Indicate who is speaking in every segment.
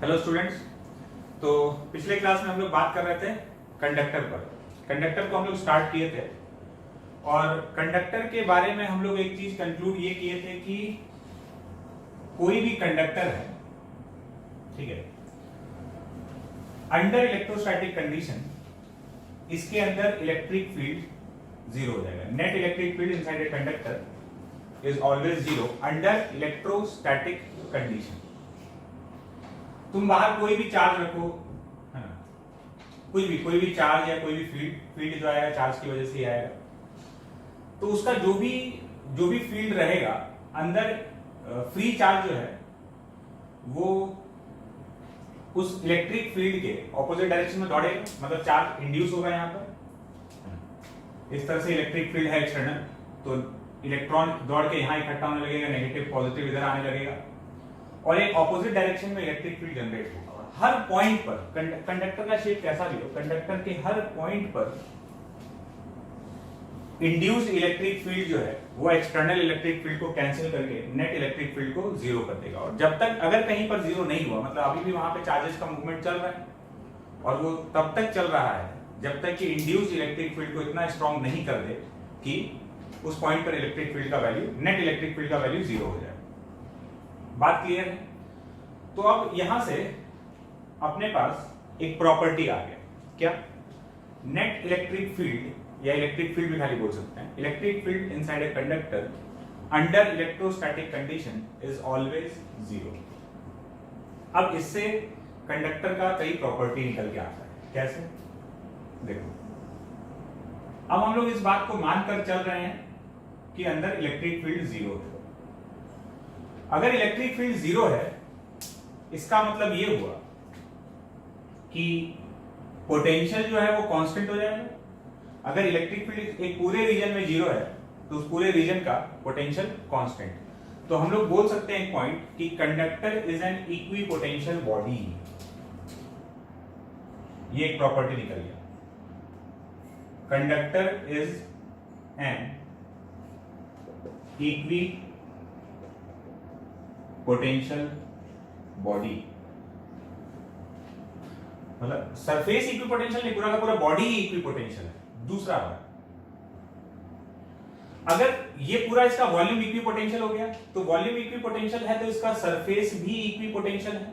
Speaker 1: Hello students. तो पिछले class में हम लोग बात कर रहे थे कंडक्टर पर। कंडक्टर को हम लोग स्टार्ट किए थे और कंडक्टर के बारे में हम लोग एक चीज कंक्लूड ये किए थे कि कोई भी कंडक्टर है, ठीक है, अंडर इलेक्ट्रोस्टैटिक कंडीशन इसके अंदर इलेक्ट्रिक फील्ड जीरो हो जाएगा। Net electric field inside a conductor is always zero under electrostatic condition. तुम बाहर कोई भी चार्ज रखो, है ना, कोई भी चार्ज या कोई भी फील्ड जो आएगा चार्ज की वजह से ही आएगा, तो उसका जो भी फील्ड रहेगा अंदर फ्री चार्ज जो है वो उस इलेक्ट्रिक फील्ड के ऑपोजिट डायरेक्शन में दौड़ेगा, मतलब चार्ज इंड्यूस होगा यहाँ पर। इस तरह से इलेक्ट्रिक फील्ड है एक्सटर्नल, तो इलेक्ट्रॉन दौड़ के यहाँ इकट्ठा होने लगेगा, नेगेटिव पॉजिटिव इधर आने लगेगा और एक ऑपोजिट डायरेक्शन में इलेक्ट्रिक फील्ड जनरेट होगा। हर पॉइंट पर कंडक्टर का शेप कैसा भी हो, कंडक्टर के हर पॉइंट पर इंड्यूस्ड इलेक्ट्रिक फील्ड जो है वो एक्सटर्नल इलेक्ट्रिक फील्ड को कैंसिल करके नेट इलेक्ट्रिक फील्ड को जीरो कर देगा। और जब तक अगर कहीं पर जीरो नहीं हुआ, मतलब अभी भी वहां पे चार्जेस का मूवमेंट चल रहा है और वो तब तक चल रहा है जब तक कि इंड्यूस्ड इलेक्ट्रिक फील्ड को इतना स्ट्रॉन्ग नहीं कर दे कि उस पॉइंट पर इलेक्ट्रिक फील्ड का वैल्यू, नेट इलेक्ट्रिक फील्ड का वैल्यू जीरो हो जाए। बात क्लियर है? तो अब यहां से अपने पास एक प्रॉपर्टी आ गया, क्या? नेट इलेक्ट्रिक फील्ड या इलेक्ट्रिक फील्ड भी खाली बोल सकते हैं, electric field inside a conductor under electrostatic condition is always zero. अब इससे कंडक्टर का कई प्रॉपर्टी निकल के आता है। कैसे? देखो, अब हम लोग इस बात को मानकर चल रहे हैं कि अंदर इलेक्ट्रिक फील्ड जीरो है। अगर इलेक्ट्रिक फील्ड जीरो है इसका मतलब ये हुआ कि पोटेंशियल जो है वो कांस्टेंट हो जाएगा। अगर इलेक्ट्रिक फील्ड एक पूरे रीजन में जीरो है तो उस पूरे रीजन का पोटेंशियल कांस्टेंट। तो हम लोग बोल सकते हैं एक पॉइंट कि conductor is an equi potential body. ये एक प्रॉपर्टी निकल गया, conductor is an equi potential body. मतलब सरफेस इक्वी पोटेंशियल नहीं, पूरा का पूरा बॉडी इक्वी पोटेंशियल है। दूसरा बात, अगर ये पूरा इसका वॉल्यूम इक्वी पोटेंशियल हो गया तो वॉल्यूम इक्वी पोटेंशियल है तो इसका सरफेस भी इक्वी पोटेंशियल है।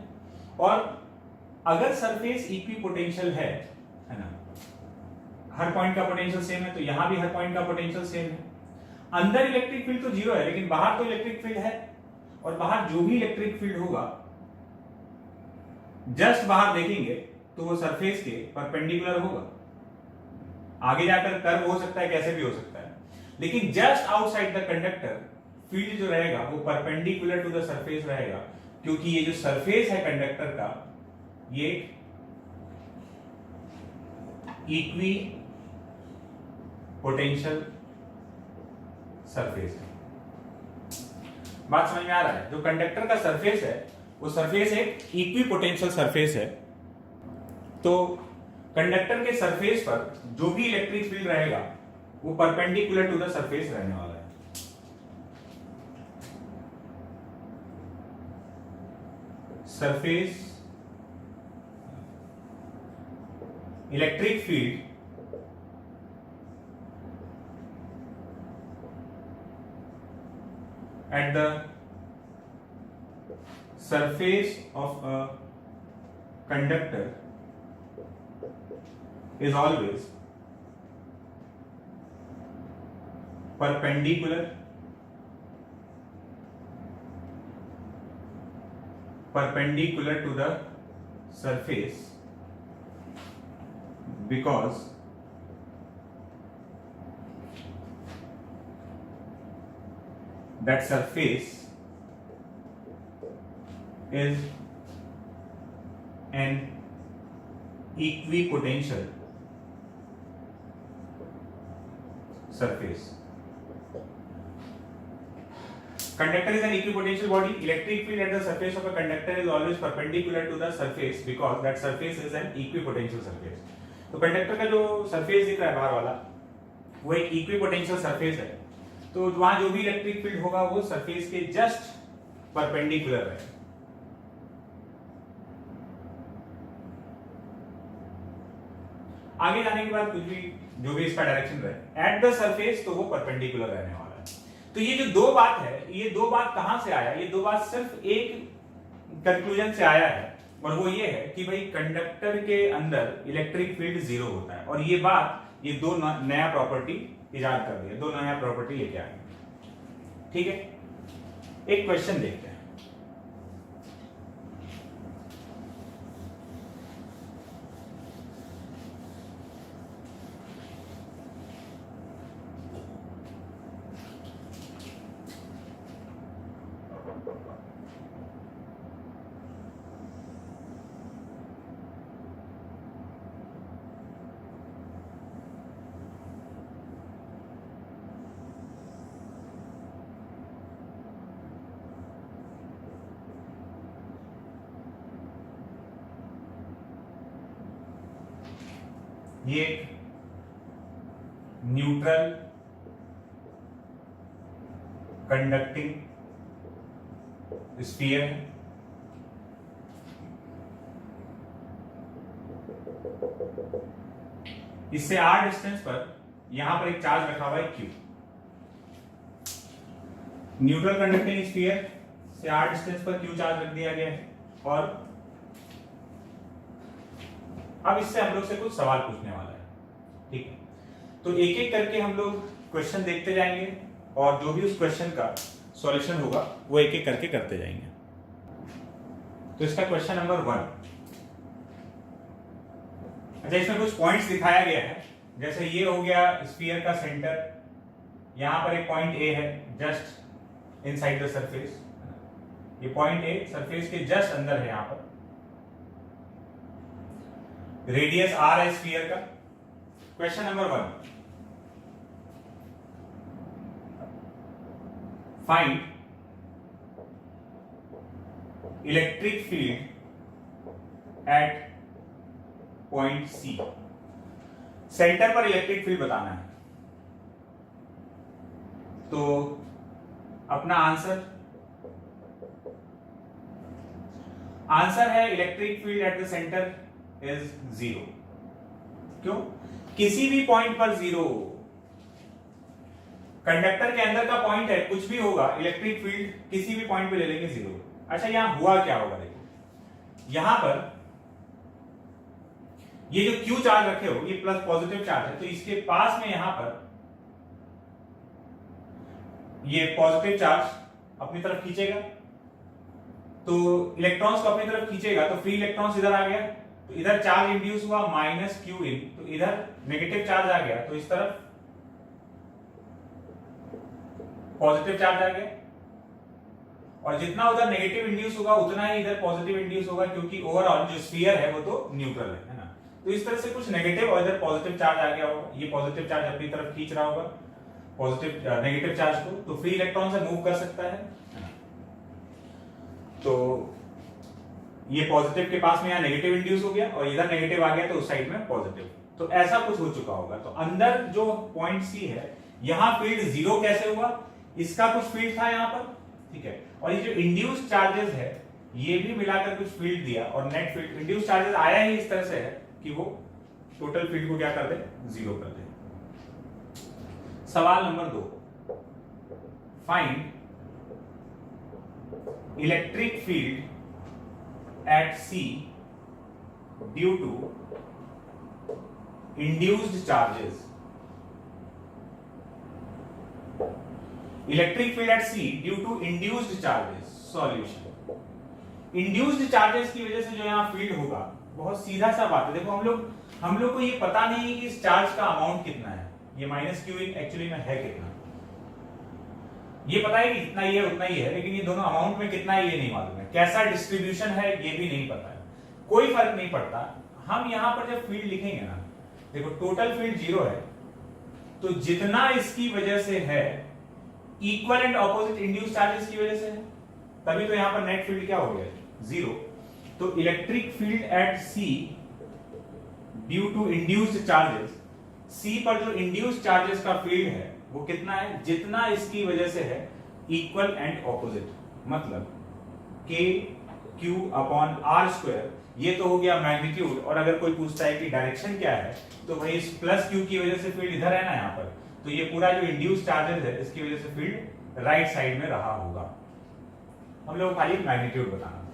Speaker 1: और अगर सरफेस इक्वी पोटेंशियल है ना, हर पॉइंट का पोटेंशियल सेम है, तो यहां भी हर पॉइंट का पोटेंशियल सेम है। अंदर इलेक्ट्रिक फील्ड तो जीरो है लेकिन बाहर तो इलेक्ट्रिक फील्ड है और बाहर जो भी इलेक्ट्रिक फील्ड होगा जस्ट बाहर देखेंगे तो वो सरफेस के परपेंडिकुलर होगा। आगे जाकर कर्व हो सकता है, कैसे भी हो सकता है, लेकिन just outside the conductor field जो रहेगा वो परपेंडिकुलर टू द सरफेस रहेगा, क्योंकि ये जो सरफेस है कंडक्टर का ये इक्वी पोटेंशियल सरफेस है। बात समझ में आ रहा है? जो कंडक्टर का सरफेस है वो सरफेस एक इक्वी पोटेंशियल सरफेस है। तो कंडक्टर के सरफेस पर जो भी इलेक्ट्रिक फील्ड रहेगा वो परपेंडिकुलर टू द सरफेस रहने वाला है। Surface electric field at the surface of a conductor is always perpendicular to the surface, because that surface is an equipotential surface. Conductor is an equipotential body. Electric field at the surface of a conductor is always perpendicular to the surface because that surface is an equipotential surface. तो conductor का जो surface दिख रहा है बाहर वाला वो एक इक्विपोटेंशियल सरफेस है, तो वहां जो भी इलेक्ट्रिक फील्ड होगा वो सरफेस के जस्ट परपेंडिकुलर है। आगे जाने के बाद कुछ भी जो भी इसका डायरेक्शन रहे, एट द सरफेस तो वो परपेंडिकुलर रहने वाला है। तो ये जो दो बात है, ये दो बात कहां से आया? ये दो बात सिर्फ एक कंक्लूजन से आया है, और वो ये है कि भाई कंडक्टर के अंदर इलेक्ट्रिक फील्ड जीरो होता है। और ये बात, ये दो नया प्रॉपर्टी इजाद कर दिया, दो नया प्रॉपर्टी लेके आ गए। ठीक है, एक क्वेश्चन देखते हैं। ये न्यूट्रल कंडक्टिंग स्फीयर है। इससे r डिस्टेंस पर यहां पर एक चार्ज रखा हुआ है q। न्यूट्रल कंडक्टिंग स्फीयर से r डिस्टेंस पर q चार्ज रख दिया गया है। और अब इससे हम लोग से कुछ सवाल पूछने वाला है। ठीक है, तो एक एक करके हम लोग क्वेश्चन देखते जाएंगे, और जो भी उस क्वेश्चन का सॉल्यूशन होगा वो एक एक करके करते जाएंगे। तो इसका क्वेश्चन नंबर 1। अच्छा, इसमें कुछ पॉइंट्स दिखाया गया है। जैसे ये हो गया स्फीयर का सेंटर, यहां पर एक पॉइंट ए है जस्ट इनसाइड द सरफेस। ये पॉइंट ए सरफेस के जस्ट अंदर है। यहां पर रेडियस r है स्फीयर का। Question number 1, find electric field at point C। Centre पर इलेक्ट्रिक फील्ड बताना है। तो अपना आंसर है electric field at the centre is 0। क्यों? किसी भी पॉइंट पर 0, कंडक्टर के अंदर का पॉइंट है, कुछ भी होगा, इलेक्ट्रिक फील्ड किसी भी पॉइंट पे ले लेंगे 0। अच्छा, यहां हुआ क्या होगा? देखो, यहां पर ये जो Q चार्ज रखे हो, ये प्लस पॉजिटिव चार्ज है, तो इसके पास में यहां पर ये पॉजिटिव चार्ज अपनी तरफ खींचेगा, तो इलेक्ट्रॉन्स को अपनी तरफ खींचेगा, तो फ्री इलेक्ट्रॉन्स इधर आ गया, तो इधर चार्ज इंड्यूस हुआ माइनस Q इन, तो इधर नेगेटिव चार्ज आ गया, तो इस तरफ पॉजिटिव चार्ज आ गया। और जितना उधर नेगेटिव इंड्यूस होगा उतना ही इधर पॉजिटिव इंड्यूस होगा, क्योंकि ओवरऑल जो स्फीयर है वो तो न्यूट्रल है ना। तो इस तरह से कुछ नेगेटिव और इधर पॉजिटिव चार्ज आ गया होगा। ये पॉजिटिव चार्ज अपनी तरफ खींच रहा होगा पॉजिटिव नेगेटिव चार्ज को, तो फ्री इलेक्ट्रॉन से मूव कर सकता है। तो ये पॉजिटिव के पास में यहाँ नेगेटिव इंड्यूस हो गया, और इधर नेगेटिव आ गया तो उस साइड में पॉजिटिव। तो ऐसा कुछ हो चुका होगा। तो अंदर जो पॉइंट C है, यहां फील्ड 0 कैसे हुआ? इसका कुछ फील्ड था यहां पर, ठीक है, और ये जो इंड्यूस चार्जेस है ये भी मिलाकर कुछ फील्ड दिया, और नेट फील्ड इंड्यूस चार्जेस आया ही इस तरह से है कि वो टोटल फील्ड को क्या कर दे? 0 कर दे। सवाल number 2, find electric field at C due to induced charges. Electric field at C due to induced charges. Solution, induced charges की वजह से जो यहां फील्ड होगा, बहुत सीधा सा बात है। देखो, हम लोग को ये पता नहीं है कि इस चार्ज का अमाउंट कितना है, ये माइनस Q एक्चुअली में है कितना। ये पता है कि इतना ही है उतना ही है, लेकिन ये दोनों अमाउंट में कितना है ये नहीं मालूम है, कैसा डिस्ट्रीब्यूशन है ये भी नहीं पता है। कोई फर्क नहीं पड़ता। हम यहां पर जब फील्ड लिखेंगे ना, देखो टोटल फील्ड 0 है, तो जितना इसकी वजह से है equal and opposite induce charges की वजह से है, तभी तो यहां पर नेट फील्ड क्या हो गया? 0। तो electric field at C due to induced charges, C पर जो इंड्यूस्ड चार्जेस का फील्ड है वो कितना है? जितना इसकी वजह से है इक्वल एंड ऑपोजिट, मतलब K Q upon R square. ये तो हो गया मैग्नीट्यूड। और अगर कोई पूछता है कि डायरेक्शन क्या है, तो भाई इस प्लस क्यू की वजह से फील्ड इधर है ना यहाँ पर, तो ये पूरा जो इंड्यूस चार्जेस है इसकी वजह से फील्ड राइट साइड में रहा होगा। हम लोग खाली मैग्नीट्यूड बताना।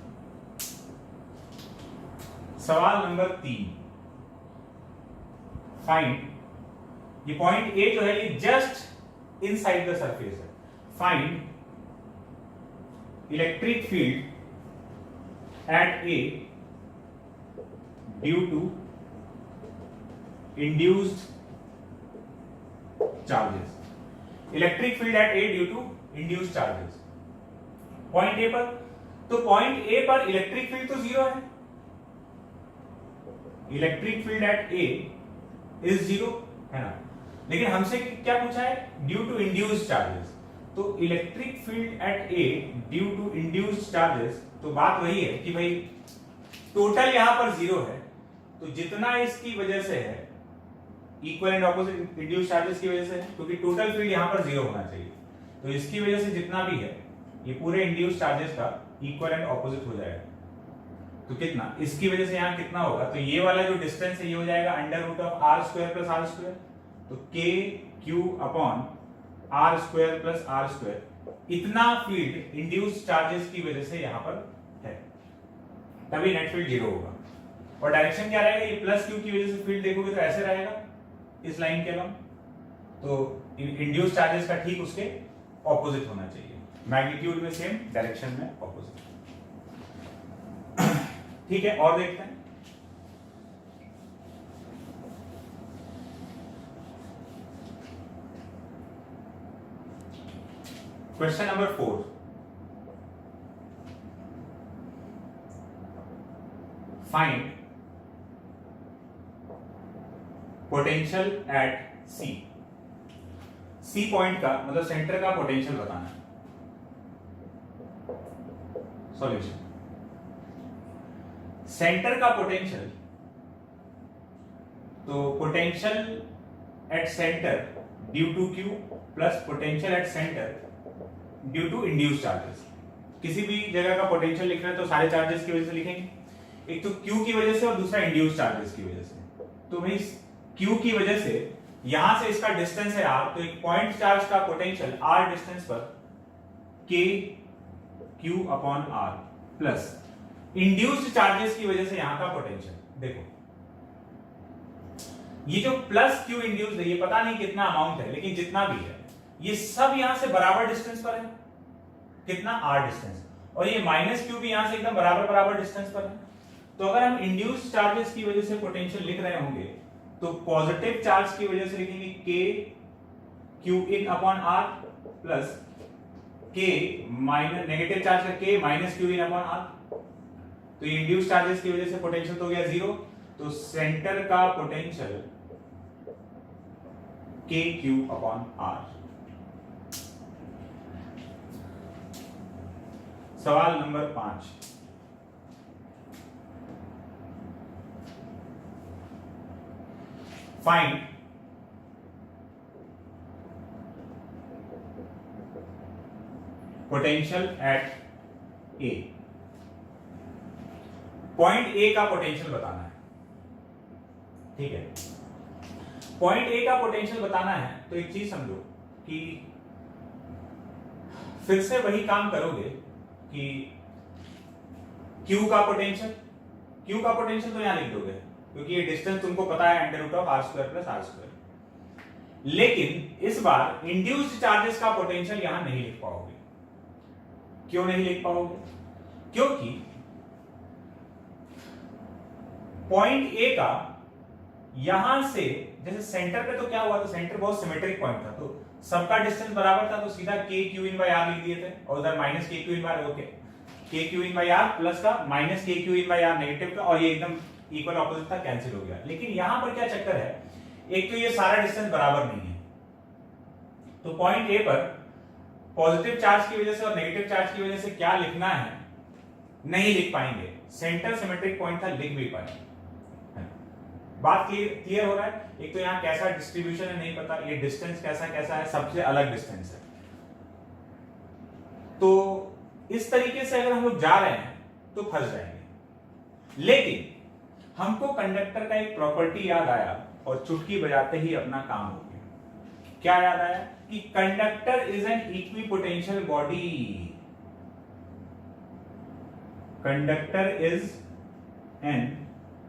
Speaker 1: सवाल नंबर 3, फाइंड, ये पॉइंट ए जो है ये जस्ट इनसाइड द सरफेस है। Find electric field at A due to induced charges. Electric field at A due to induced charges. Point A पर, तो पॉइंट ए पर इलेक्ट्रिक फील्ड तो zero है, electric field at A is zero है ना, लेकिन हमसे क्या पूछा है, ड्यू टू इंड्यूस्ड चार्जेस। तो electric field at A due to induced charges, तो बात वही है कि भाई टोटल यहां पर जीरो है, तो जितना इसकी वजह से है equal and opposite induced charges की वजह से है, क्योंकि टोटल फील्ड यहां पर जीरो होना चाहिए, तो इसकी वजह से जितना भी है ये पूरे इंड्यूस्ड चार्जेस का इक्वल एंड ऑपोजिट हो जाएगा। तो कितना, इसकी वजह से यहां कितना होगा, तो ये वाला जो डिस्टेंस है ये हो जाएगा under root of R square plus R square, तो K Q upon R square plus R square, इतना फील्ड इंड्यूस्ड चार्जेस की वजह से यहां पर है, तभी नेट फील्ड जीरो होगा। और डायरेक्शन क्या रहेगा, ये प्लस क्यू की वजह से फील्ड देखोगे तो ऐसे रहेगा इस लाइन के अलॉन्ग, तो इंड्यूस्ड चार्जेस का ठीक उसके ऑपोजिट होना चाहिए, मैग्नीट्यूड में सेम, डायरेक्शन में ऑपोजिट। ठीक है, और देखते हैं। Question number 4, find potential at C. C point का मतलब सेंटर का पोटेंशियल बताना है। सॉल्यूशन, सेंटर का पोटेंशियल, तो potential at center due to Q plus potential at center due to induced charges. किसी भी जगह का पोटेंशियल लिखना है तो सारे चार्जेस की वजह से लिखेंगे, एक तो क्यू की वजह से और दूसरा इंड्यूस्ड चार्जेस की वजह से। तो भाई क्यू की वजह से यहां से इसका डिस्टेंस है आर, तो एक पॉइंट चार्ज का पोटेंशियल आर डिस्टेंस पर K Q upon R plus induced charges की वजह से यहां का पोटेंशियल। देखो ये जो प्लस क्यू इंड्यूस्ड है ये पता नहीं कितना अमाउंट है, लेकिन जितना भी है ये सब यहां से बराबर डिस्टेंस पर है, कितना आर डिस्टेंस, और ये माइनस क्यू भी यहां से एकदम बराबर बराबर डिस्टेंस पर है। तो अगर हम इंड्यूस्ड चार्जेस की वजह से पोटेंशियल लिख रहे होंगे तो पॉजिटिव चार्ज की वजह से लिखेंगे K Q in upon R plus K minus negative charge का K minus Q in upon R. तो ये इंड्यूस्ड चार्जेस की वजह से पोटेंशियल तो हो गया जीरो, तो सेंटर का potential K Q upon are. सवाल number 5, find potential at A. Point A का पोटेंशियल बताना है, ठीक है। पॉइंट ए का पोटेंशियल बताना है तो एक चीज समझो कि फिर से वही काम करोगे कि Q का पोटेंशियल, Q का पोटेंशियल तो यहां लिख दोगे क्योंकि ये डिस्टेंस तुमको पता है under root of R square plus R square. लेकिन इस बार इंड्यूस्ड चार्जेस का पोटेंशियल यहां नहीं लिख पाओगे। क्यों नहीं लिख पाओगे? क्योंकि पॉइंट ए का यहां से जैसे सेंटर पे तो क्या हुआ, तो सेंटर बहुत सिमेट्रिक पॉइंट था, तो सबका डिस्टेंस बराबर था, तो सीधा के क्यू इन बाई आर लिख दिए थे, और उधर minus K Q in by okay K Q in by R plus का minus K Q in by R negative का, और ये एकदम इक्वल ऑपोजिट था, कैंसिल हो गया। लेकिन यहां पर क्या चक्कर है, एक तो ये सारा डिस्टेंस बराबर नहीं है, तो पॉइंट ए पर पॉजिटिव चार्ज की वजह से और नेगेटिव चार्ज की वजह से क्या लिखना है नहीं लिख पाएंगे। सेंटर सिमेट्रिक पॉइंट था, लिख भी पाएंगे। बात क्लियर हो रहा है? एक तो यहाँ कैसा डिस्ट्रीब्यूशन है नहीं पता, ये डिस्टेंस कैसा कैसा है, सबसे अलग डिस्टेंस है। तो इस तरीके से अगर हम लोग जा रहे हैं तो फंस जाएंगे। लेकिन हमको कंडक्टर का एक प्रॉपर्टी याद आया और चुटकी बजाते ही अपना काम हो गया। क्या याद आया? कि conductor is an equipotential body. Conductor is an,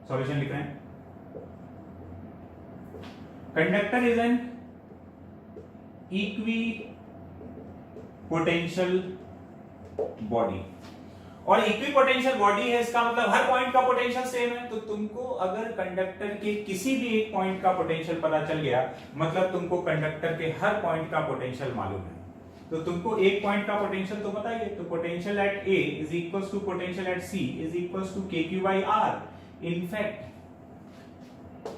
Speaker 1: solution लिख रहे हैं, conductor is an equipotential body. और इक्विपोटेंशियल बॉडी है, इसका मतलब हर पॉइंट का पोटेंशियल सेम है। तो तुमको अगर कंडक्टर के किसी भी एक पॉइंट का पोटेंशियल पता चल गया, मतलब तुमको कंडक्टर के हर पॉइंट का पोटेंशियल मालूम है। तो तुमको एक पॉइंट का पोटेंशियल तो पता ही है। तो potential at A is equals to potential at C is equals to K Q by R. In fact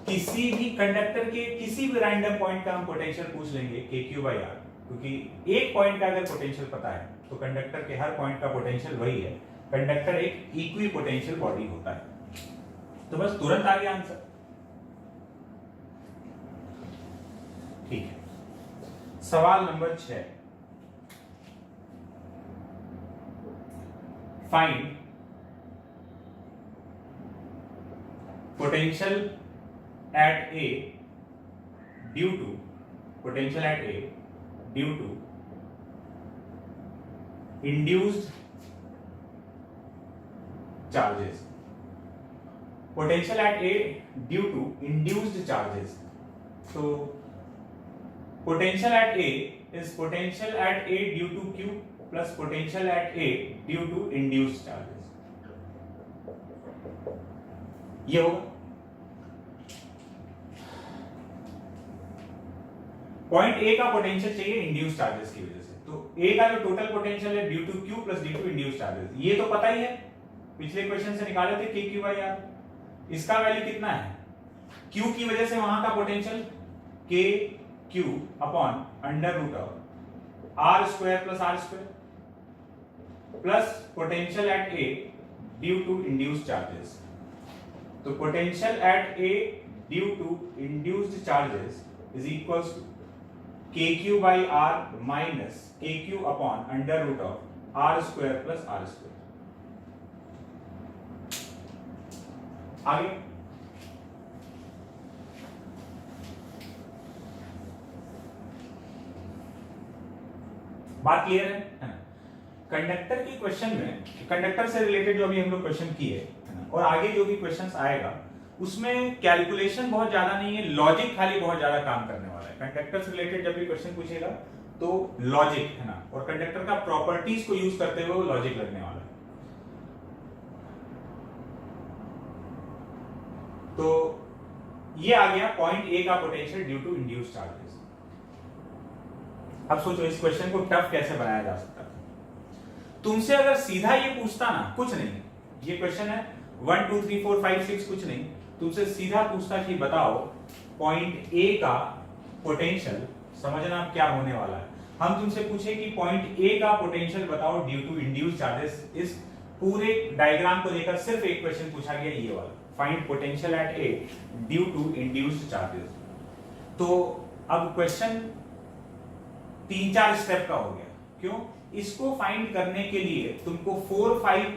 Speaker 1: किसी भी कंडक्टर के किसी भी रैंडम पॉइंट का हम पोटेंशियल पूछ लेंगे के क्यू बाई आर, क्योंकि एक पॉइंट का अगर पोटेंशियल पता है तो कंडक्टर के हर पॉइंट का पोटेंशियल वही है। कंडक्टर एक इक्विपोटेंशियल बॉडी होता है। तो बस तुरंत आ गया आंसर। ठीक है, सवाल number 6, find potential at A due to induced charges. Potential at A due to induced charges. So potential at A is potential at A due to Q plus potential at A due to induced charges. ये होगा point A का potential चाहिए induce charges की वजह से। तो A का जो टोटल पोटेंशियल है due to Q plus due to induce charges, ये तो पता ही है, पिछले क्वेश्चन से निकाले थे के क्यू बाई आर। इसका वैल्यू कितना है? क्यू की वजह से वहां का potential K Q upon under root of R square plus R square plus potential at A due to induce charges. तो potential at A due to induced charges is equals to KQ by R minus KQ upon under root of R square plus R square। आगे बात clear है ना? Conductor की question में, conductor से related जो अभी हम लोग क्वेश्चन किए और आगे जो भी क्वेश्चंस आएगा उसमें कैलकुलेशन बहुत ज्यादा नहीं है, लॉजिक खाली बहुत ज्यादा काम करने वाला है। कंडक्टर से रिलेटेड जब भी क्वेश्चन पूछेगा तो लॉजिक है ना, और कंडक्टर का प्रॉपर्टीज को यूज करते हुए वो लॉजिक लगने वाला है। तो ये आ गया पॉइंट ए का potential due to induced charges. अब सोचो इस क्वेश्चन को टफ कैसे बनाया जा सकता है। तुमसे अगर सीधा ये पूछता ना, कुछ नहीं, ये क्वेश्चन है 1 2 3 4 5 6 कुछ नहीं, तुमसे सीधा पूछता कि बताओ पॉइंट ए का पोटेंशियल, समझना क्या होने वाला है। हम तुमसे पूछे कि पॉइंट ए का पोटेंशियल बताओ ड्यू टू इंड्यूस्ड चार्जेस। इस पूरे डायग्राम को लेकर सिर्फ एक क्वेश्चन पूछा गया, ये वाला, find potential at A due to induced charges. तो अब क्वेश्चन 3-4 स्टेप का हो गया। क्यों? इसको फाइंड करने के लिए तुमको 4 5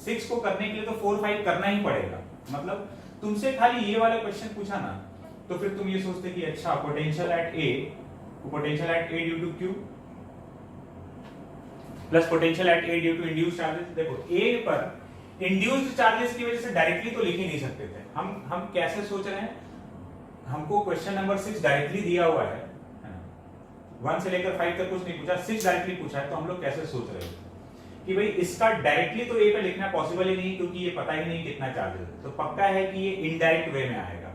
Speaker 1: 6 को करने के लिए तो 4 5 करना ही पड़ेगा। मतलब तुमसे खाली ये वाला क्वेश्चन पूछा ना, तो फिर तुम ये सोचते कि अच्छा potential at A due to Q plus potential at A due to induced charges. देखो ए पर इंड्यूस्ड चार्जेस की वजह से डायरेक्टली तो लिख ही नहीं सकते थे। हम कैसे सोच रहे हैं, हमको क्वेश्चन नंबर 6 डायरेक्टली दिया हुआ है, 1 से लेकर 5 तक कुछ नहीं पूछा, 6 डायरेक्टली पूछा है। तो हम लोग कैसे सोच रहे हैं कि भाई इसका डायरेक्टली तो ए पे लिखना पॉसिबल ही नहीं, क्योंकि ये पता ही नहीं कितना चार्जेस है। तो पक्का है कि ये इनडायरेक्ट वे में आएगा।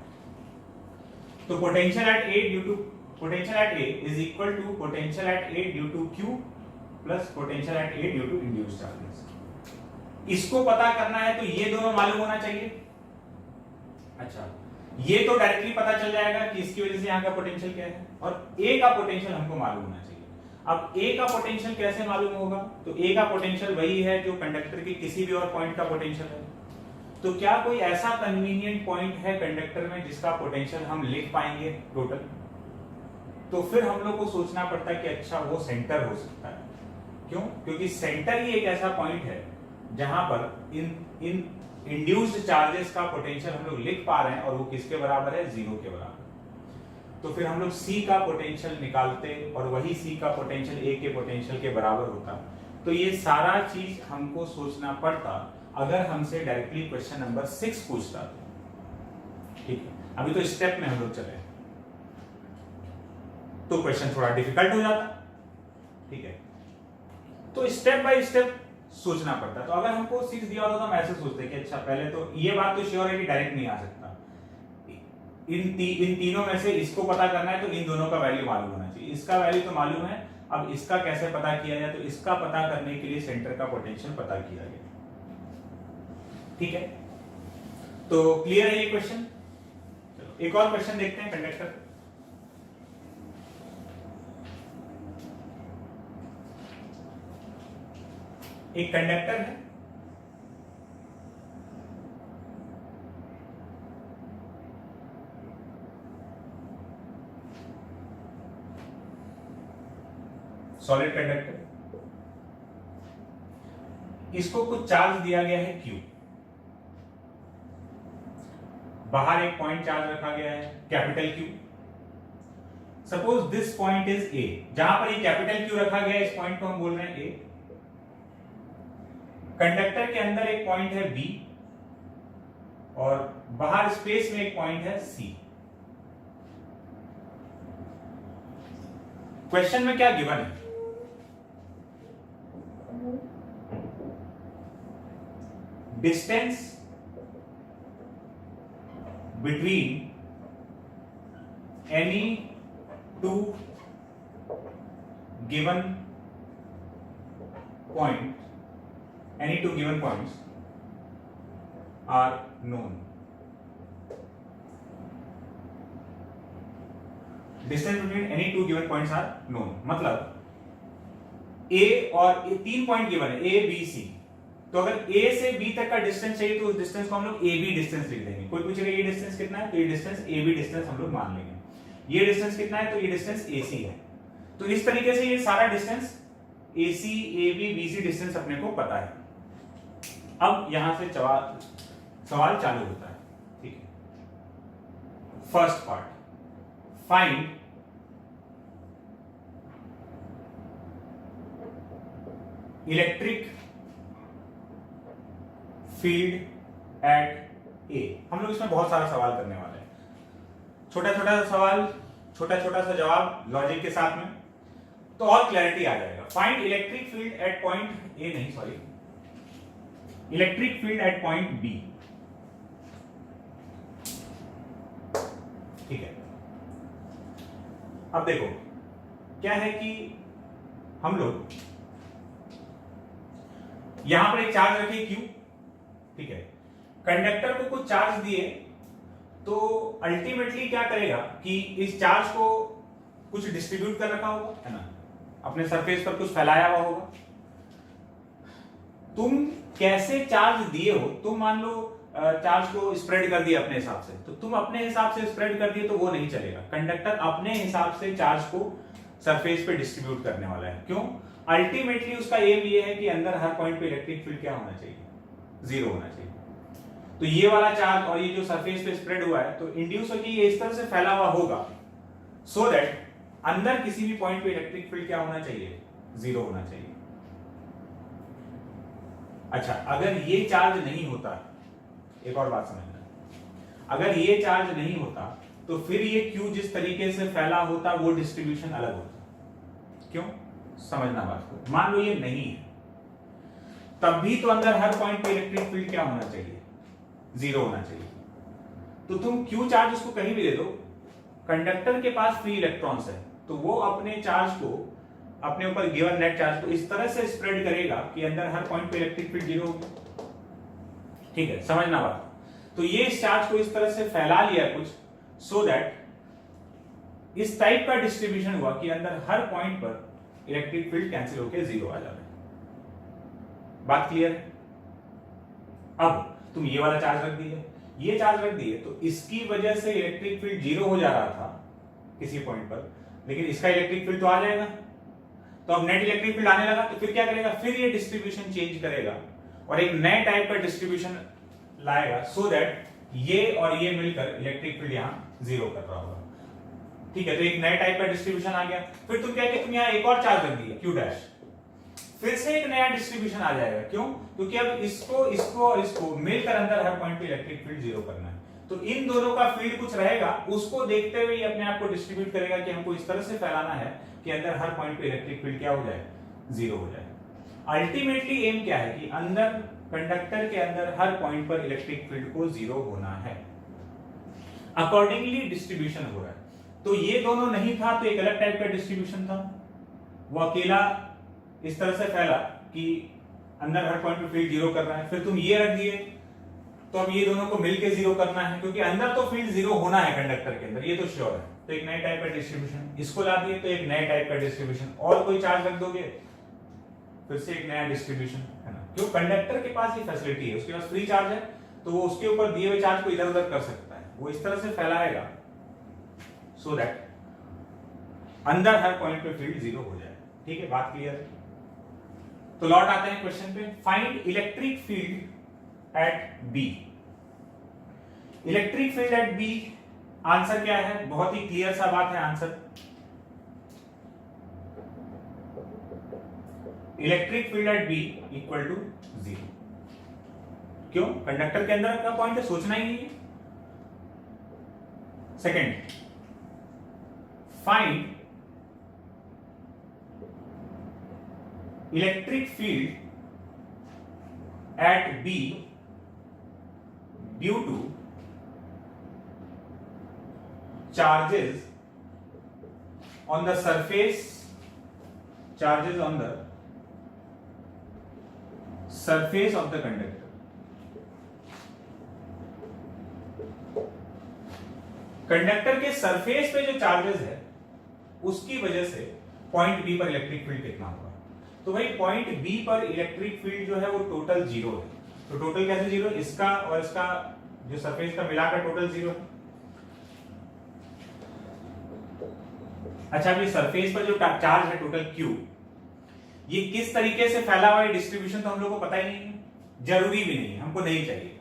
Speaker 1: तो potential at A is equal to potential at A due to Q plus potential at A due to induced charges. इसको पता करना है तो ये दोनों मालूम होना चाहिए। अच्छा, ये तो डायरेक्टली पता चल जाएगा कि इसकी वजह से यहाँ का पोटेंशियल क्या है, और ए का पोटेंशियल हमको मालूम होना चाहिए। अब ए का पोटेंशियल कैसे मालूम होगा? तो ए का पोटेंशियल वही है जो कंडक्टर के किसी भी और पॉइंट का पोटेंशियल है। तो क्या कोई ऐसा कन्वीनियंट पॉइंट है कंडक्टर में जिसका पोटेंशियल हम लिख पाएंगे टोटल? तो फिर हम लोग को सोचना पड़ता है कि अच्छा वो सेंटर हो सकता है। क्यों? क्योंकि सेंटर ही एक ऐसा पॉइंट है जहां पर इंड्यूस्ड चार्जेस का पोटेंशियल हम लोग लिख पा रहे हैं और वो किसके बराबर है, 0 के बराबर। तो फिर हम लोग C का पोटेंशियल निकालते और वही C का पोटेंशियल A के पोटेंशियल के बराबर होता। तो ये सारा चीज हमको सोचना पड़ता अगर हमसे डायरेक्टली क्वेश्चन नंबर 6 पूछता तो। ठीक है, अभी तो स्टेप में हम लोग चले तो क्वेश्चन थोड़ा डिफिकल्ट हो जाता। ठीक है, तो स्टेप बाय स्टेप सोचना पड़ता। तो अगर हमको 6 दिया होता तो हम ऐसे सोचते कि अच्छा पहले तो ये बात तो श्योर है कि डायरेक्ट नहीं आ सकता, इन तीनों में से इसको पता करना है तो इन दोनों का वैल्यू मालूम होना चाहिए। इसका वैल्यू तो मालूम है, अब इसका कैसे पता किया जाए, तो इसका पता करने के लिए सेंटर का पोटेंशियल पता किया गया। ठीक है, तो क्लियर है ये क्वेश्चन। चलो एक और क्वेश्चन देखते हैं कंडक्टर। एक कंडक्टर है, सॉलिड कंडक्टर, इसको कुछ चार्ज दिया गया है Q, बाहर एक पॉइंट चार्ज रखा गया है capital Q। Suppose this point is A, जहां पर ये कैपिटल Q रखा गया है इस पॉइंट को हम बोल रहे हैं A। कंडक्टर के अंदर एक पॉइंट है B और बाहर स्पेस में एक पॉइंट है C। क्वेश्चन में क्या गिवन है, distance between any two given point, any two given points are known. Distance between any two given points are known, मतलब A और तीन पॉइंट गिवन है A B C, तो अगर A से B तक का डिस्टेंस चाहिए तो उस डिस्टेंस को हम लोग AB डिस्टेंस लिख देंगे। कोई पूछेगा ये डिस्टेंस कितना है, तो ये डिस्टेंस AB डिस्टेंस हम लोग मान लेंगे। ये डिस्टेंस कितना है, तो ये डिस्टेंस AC है। तो इस तरीके से ये सारा distance AC AB BC distance अपने को पता है। अब यहां से सवाल चालू होता है। ठीक है, first part, find electric field at A. हम लोग इसमें बहुत सारा सवाल करने वाले हैं, छोटा छोटा सा सवाल, छोटा छोटा सा जवाब लॉजिक के साथ में, तो और क्लैरिटी आ जाएगा। Find electric field at point A, नहीं sorry, electric field at point B. ठीक है, अब देखो क्या है कि हम लोग यहां पर एक चार्ज रखे Q। ठीक है, कंडक्टर को कुछ चार्ज दिए तो अल्टीमेटली क्या करेगा कि इस चार्ज को कुछ डिस्ट्रीब्यूट कर रखा होगा, है ना, अपने सरफेस पर कुछ फैलाया हुआ होगा। तुम कैसे चार्ज दिए हो, तुम मान लो चार्ज को स्प्रेड कर दिया अपने हिसाब से, तो तुम अपने हिसाब से स्प्रेड कर दिए तो वो नहीं चलेगा। कंडक्टर अपने हिसाब से चार्ज को सरफेस पे डिस्ट्रीब्यूट करने वाला है। क्यों? अल्टीमेटली उसका एम ये है कि अंदर हर पॉइंट पे इलेक्ट्रिक फील्ड क्या होना चाहिए, 0 होना चाहिए। तो ये वाला चार्ज और ये जो सरफेस पे स्प्रेड हुआ है तो इंड्यूस होकर ये इस तरह से फैला हुआ होगा सो दैट अंदर किसी भी पॉइंट पे इलेक्ट्रिक फील्ड क्या होना चाहिए, 0 होना चाहिए। अच्छा, अगर ये चार्ज नहीं होता, एक और बात समझना, अगर ये चार्ज नहीं होता तो फिर ये Q जिस तरीके से फैला होता वो डिस्ट्रीब्यूशन अलग होता। क्यों? समझना बात को। मान लो ये नहीं है, तब भी तो अंदर हर पॉइंट पे इलेक्ट्रिक फील्ड क्या होना चाहिए, 0 होना चाहिए। तो तुम Q चार्ज उसको कहीं भी दे दो, कंडक्टर के पास फ्री इलेक्ट्रॉन्स है तो वो अपने चार्ज को, अपने ऊपर गिवन नेट चार्ज को इस तरह से स्प्रेड करेगा कि अंदर हर पॉइंट पे इलेक्ट्रिक फील्ड 0 होगी। ठीक है, समझना बात। तो ये इस चार्ज को इस तरह से फैला लिया कुछ सो दैट इस टाइप का डिस्ट्रीब्यूशन हुआ कि अंदर हर पॉइंट पर इलेक्ट्रिक फील्ड कैंसिल होकर 0 आ जाए। बात क्लियर है? अब तुम ये वाला चार्ज रख दिए, ये चार्ज रख दिए, तो इसकी वजह से इलेक्ट्रिक फील्ड 0 हो जा रहा था किसी पॉइंट पर, लेकिन इसका इलेक्ट्रिक फील्ड तो आ जाएगा। तो अब नेट इलेक्ट्रिक फील्ड आने लगा तो फिर क्या करेगा, फिर ये डिस्ट्रीब्यूशन चेंज करेगा और एक नए टाइप का डिस्ट्रीब्यूशन लाएगा सो दैट ये और ये मिलकर इलेक्ट्रिक फील्ड यहाँ जीरो कर रहा होगा। ठीक है, तो एक नए टाइप का डिस्ट्रीब्यूशन आ गया। फिर तुम क्या है कि तुम यहाँ एक और चार्ज रख दिया क्यू डैश, फिर से एक नया डिस्ट्रीब्यूशन आ जाएगा। क्यों? क्योंकि अब इसको इसको और इसको मिलकर अंदर हर पॉइंट पे इलेक्ट्रिक फील्ड जीरो करना है। तो इन दोनों का फील्ड कुछ रहेगा, उसको देखते हुए अपने आप को डिस्ट्रीब्यूट करेगा कि हमको इस तरह से फैलाना है कि अंदर हर पॉइंट पे इलेक्ट्रिक फील्ड क्या हो जाए, जीरो हो जाए। अल्टीमेटली एम क्या है कि अंदर कंडक्टर के अंदर हर पॉइंट पर इलेक्ट्रिक फील्ड को जीरो होना है। अकॉर्डिंगली डिस्ट्रीब्यूशन हो रहा है। तो ये दोनों नहीं था तो एक अलग टाइप का डिस्ट्रीब्यूशन था, वो अकेला इस तरह से फैला कि अंदर हर पॉइंट पे फील्ड जीरो कर रहा है। फिर तुम ये रख दिए तो अब ये दोनों को मिलके जीरो करना है, क्योंकि अंदर तो फील्ड जीरो होना है कंडक्टर के अंदर, ये तो श्योर है। तो एक नए टाइप का डिस्ट्रीब्यूशन, इसको ला दिए तो एक नए टाइप का डिस्ट्रीब्यूशन, और कोई चार्ज रख दोगे फिर से एक नया डिस्ट्रीब्यूशन, है ना। क्यों? कंडक्टर के पास ये फैसिलिटी है, उसके पास फ्री चार्ज है तो वो उसके ऊपर दिए हुए चार्ज को इधर उधर कर सकता है, वो इस तरह से फैलाएगा सो दैट अंदर हर पॉइंट पे फील्ड जीरो हो जाए। ठीक है, बात क्लियर है? तो लौट आते हैं क्वेश्चन पे। Find electric field at B. Electric field at B, answer क्या है? बहुत ही क्लियर सा बात है answer. Electric field at B equal to zero. क्यों? कंडक्टर के अंदर का पॉइंट है, सोचना ही नहीं है। Second, find electric field at B due to charges on the surface, charges on the surface of the conductor. Conductor के सरफेस पे जो चार्जेस है उसकी वजह से पॉइंट बी पर इलेक्ट्रिक फील्ड कितना होगा। तो भाई पॉइंट बी पर इलेक्ट्रिक फील्ड जो है वो टोटल जीरो है। तो टोटल कैसे जीरो? इसका और इसका जो सरफेस का मिलाकर टोटल जीरो है। अच्छा, अभी सरफेस पर जो चार्ज है टोटल क्यू, ये किस तरीके से फैला हुआ है डिस्ट्रीब्यूशन तो हम लोग को पता ही नहीं है, जरूरी भी नहीं है, हमको नहीं चाहिए।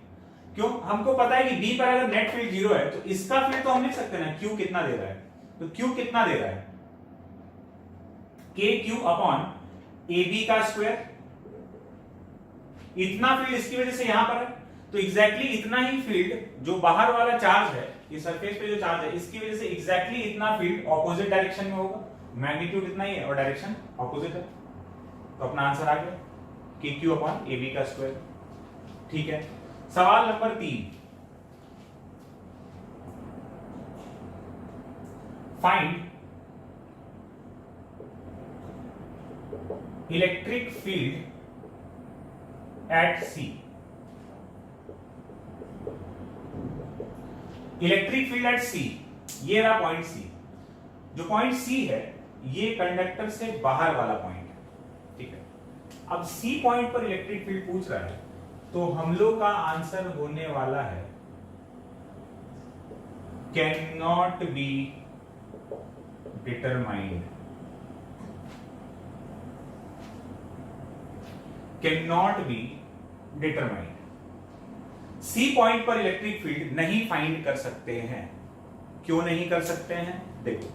Speaker 1: क्यों? हमको पता है कि बी पर अगर नेट फील्ड जीरो है तो इसका फील्ड तो हम लिख सकते हैं ना, क्यू कितना दे रहा है। तो क्यू कितना दे रहा है? के क्यू अपॉन ए बी का स्क्वायर। इतना फील्ड इसकी वजह से यहां पर है, तो एग्जैक्टली इतना ही फील्ड जो बाहर वाला चार्ज है, ये सरफेस पे जो चार्ज है, इसकी वजह से एग्जैक्टली इतना फील्ड ऑपोजिट डायरेक्शन में होगा। मैग्नीट्यूड इतना ही है और डायरेक्शन ऑपोजिट है, तो अपना आंसर आ गया K Q upon A B का स्क्वायर। ठीक है, सवाल number 3, find electric field at C. Electric field at C, ये रहा पॉइंट सी। जो पॉइंट सी है ये कंडक्टर से बाहर वाला पॉइंट है। ठीक है, अब सी पॉइंट पर इलेक्ट्रिक फील्ड पूछ रहा है तो हम लोग का आंसर होने वाला है can not be determined. Can not be determined. C point पर इलेक्ट्रिक फील्ड नहीं फाइंड कर सकते हैं। क्यों नहीं कर सकते हैं? देखो,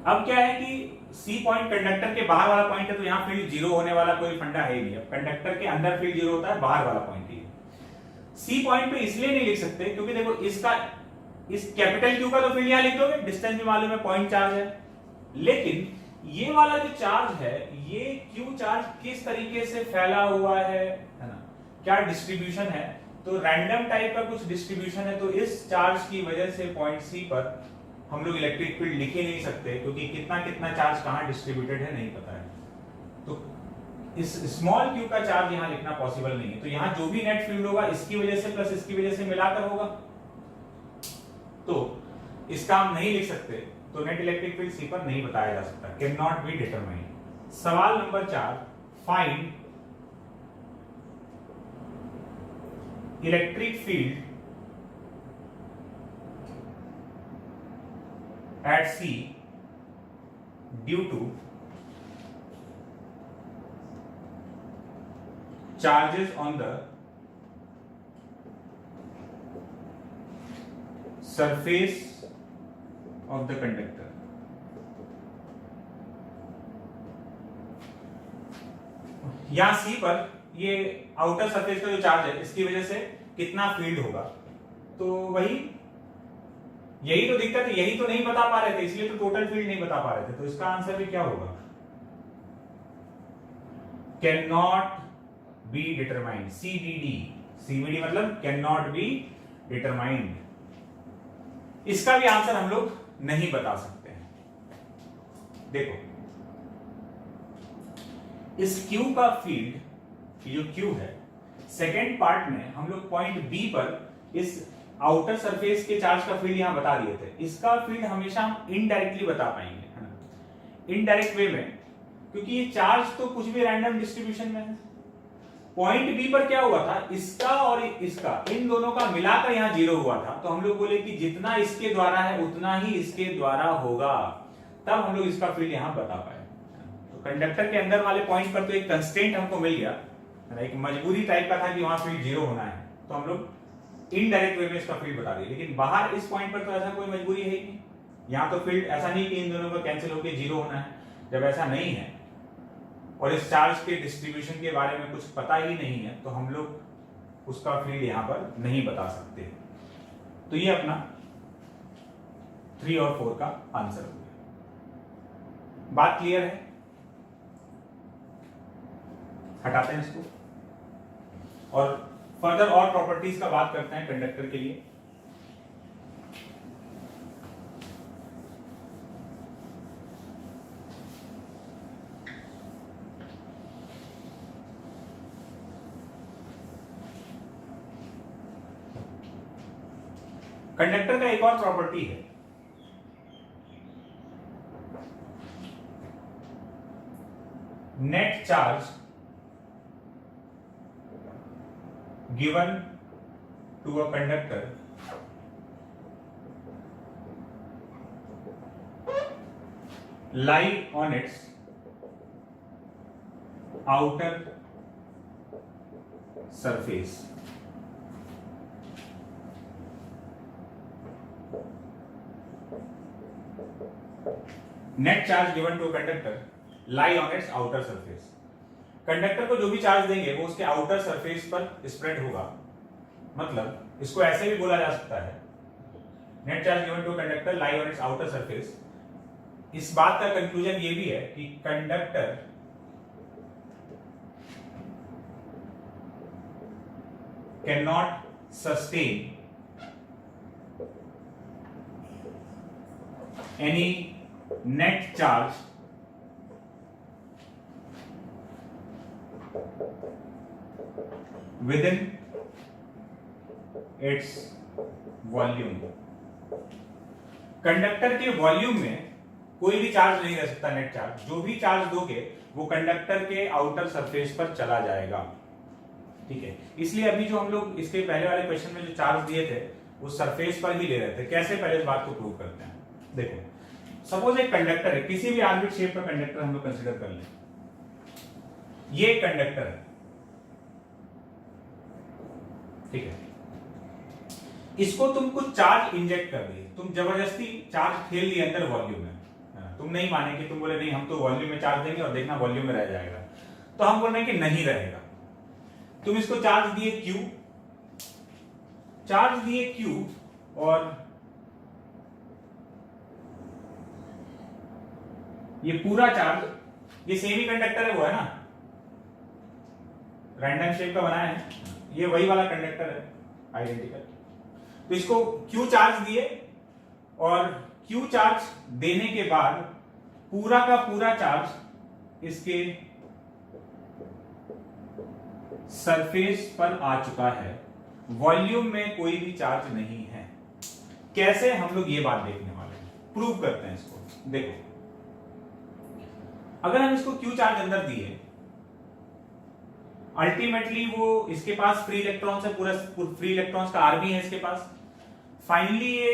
Speaker 1: अब क्या है कि सी पॉइंट कंडक्टर के बाहर वाला पॉइंट है, तो यहां फील्ड जीरो होने वाला कोई फंडा है ही नहीं। अब कंडक्टर के अंदर फील्ड जीरो होता है, बाहर वाला पॉइंट ही है। सी पॉइंट पे इसलिए नहीं लिख सकते क्योंकि देखो इसका, इस कैपिटल क्यू का तो फील्ड यहां लिख दोगे, डिस्टेंस भी मालूम है, पॉइंट चार्ज है। लेकिन ये वाला जो चार्ज है, ये क्यू चार्ज किस तरीके से फैला हुआ है ना, क्या डिस्ट्रीब्यूशन है, तो रैंडम टाइप का कुछ डिस्ट्रीब्यूशन है। तो इस चार्ज की वजह से पॉइंट सी पर हम लोग इलेक्ट्रिक फील्ड लिख ही नहीं सकते, क्योंकि कितना कितना चार्ज कहां डिस्ट्रीब्यूटेड है नहीं पता है। तो इस स्मॉल क्यू का चार्ज यहां लिखना पॉसिबल नहीं है। तो यहां जो भी नेट फील्ड होगा इसकी वजह से प्लस इसकी वजह से मिलाकर होगा, तो इसका हम नहीं लिख सकते। तो नेट इलेक्ट्रिक फील्ड सी पर नहीं बताया जा सकता, कैन नॉट बी डिटरमाइंड। सवाल number 4, find electric field at C due to charges on the surface of the conductor. यहां सी पर ये आउटर सरफेस का जो चार्ज है इसकी वजह से कितना फील्ड होगा, तो वही यही तो दिक्कत है, यही तो नहीं बता पा रहे थे, इसलिए तो टोटल फील्ड नहीं बता पा रहे थे। तो इसका आंसर भी क्या होगा, can not be determined, CBD. CBD मतलब कैन नॉट बी डिटरमाइंड। इसका भी आंसर हम लोग नहीं बता सकते हैं। देखो इस Q का फील्ड, जो Q है, सेकेंड पार्ट में हम लोग पॉइंट B पर इस आउटर सरफेस के चार्ज का फील्ड यहां बता दिए थे। इसका फील्ड हमेशा हम इनडायरेक्टली बता पाएंगे, है ना, इनडायरेक्ट वे में, क्योंकि ये चार्ज तो कुछ भी रैंडम डिस्ट्रीब्यूशन में है। पॉइंट बी पर क्या हुआ था, इसका और इसका, इन दोनों का मिलाकर यहां 0 हुआ था, तो हम लोग बोले कि जितना इसके द्वारा है उतना ही इसके द्वारा होगा, तब हम लोग इसका फील्ड यहां बता पाए। तो कंडक्टर के अंदर वाले पॉइंट पर तो एक कंस्ट्रेंट हमको मिल गया, एक मजबूरी टाइप का था कि वहां फील्ड 0 होना है, तो हम लोग इनडायरेक्ट वे में इसका फील्ड बता दिए। लेकिन बाहर इस पॉइंट पर तो ऐसा कोई मजबूरी है ही नहीं, यहां तो फील्ड ऐसा नहीं कि इन दोनों का कैंसिल होकर 0 होना है। जब ऐसा नहीं है और इस चार्ज के डिस्ट्रीब्यूशन के बारे में कुछ पता ही नहीं है, तो हम लोग उसका फील्ड यहां पर नहीं बता सकते। तो ये अपना 3 और 4 का आंसर हो गया। बात क्लियर है? हटाते हैं इसको और फर्दर और प्रॉपर्टीज का बात करते हैं कंडक्टर के लिए। कंडक्टर का एक और प्रॉपर्टी है, net charge given to a conductor lie on its outer surface। Net charge given to conductor lie on its outer surface. Conductor को जो भी चार्ज देंगे वो उसके आउटर सरफेस पर स्प्रेड होगा। मतलब इसको ऐसे भी बोला जा सकता है, net charge given to conductor lie on its outer surface. इस बात का कंक्लूजन ये भी है कि कंडक्टर कैन नॉट सस्टेन any net charge within its volume। Conductor के वॉल्यूम में कोई भी चार्ज नहीं रह सकता, नेट चार्ज। जो भी चार्ज दोगे वो कंडक्टर के आउटर सरफेस पर चला जाएगा, ठीक है। इसलिए अभी जो हम लोग इसके पहले वाले क्वेश्चन में जो चार्ज दिए थे वो सरफेस पर ही ले रहे थे। कैसे, पहले इस बात को प्रूव करते हैं। देखो सपोज एक कंडक्टर है, किसी भी आर्बिट शेप का कंडक्टर हम लोग कंसीडर कर लें। ये कंडक्टर है, ठीक है। इसको तुम कुछ चार्ज इंजेक्ट कर दिए, तुम जबरदस्ती चार्ज खेल दिए अंदर वॉल्यूम में। तुम नहीं मानेंगे, तुम बोले नहीं हम तो वॉल्यूम में चार्ज देंगे और देखना वॉल्यूम में रह जाएगा। तो हम बोल रहे हैं कि नहीं रहेगा। तुम इसको चार्ज दिए Q, चार्ज दिए Q, और ये पूरा चार्ज, ये सेमी कंडक्टर है वो, है ना, रैंडम शेप का बनाया है, ये वही वाला कंडक्टर है, आइडेंटिकल। तो इसको Q चार्ज दिए और Q चार्ज देने के बाद पूरा का पूरा चार्ज इसके सरफेस पर आ चुका है, वॉल्यूम में कोई भी चार्ज नहीं है। कैसे, हम लोग ये बात देखने वाले हैं, प्रूव करते हैं इसको। देखो अगर हम इसको Q चार्ज अंदर दिए, अल्टीमेटली वो इसके पास फ्री इलेक्ट्रॉन्स है, पूरा फ्री इलेक्ट्रॉन्स का आर्मी है इसके पास। फाइनली ये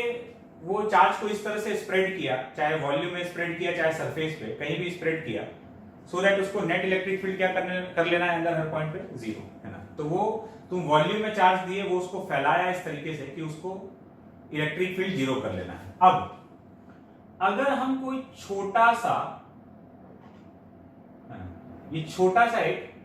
Speaker 1: वो चार्ज को इस तरह से स्प्रेड किया, चाहे वॉल्यूम में स्प्रेड किया चाहे सरफेस पे, कहीं भी स्प्रेड किया, सो दैट उसको नेट इलेक्ट्रिक फील्ड क्या कर लेना है अंदर, हर पॉइंट पे 0, है ना। तो वो तुम वॉल्यूम में चार्ज दिए, वो उसको फैलाया इस तरीके से कि उसको इलेक्ट्रिक फील्ड जीरो कर लेना है। अब अगर हम कोई छोटा सा, ये छोटा सा एक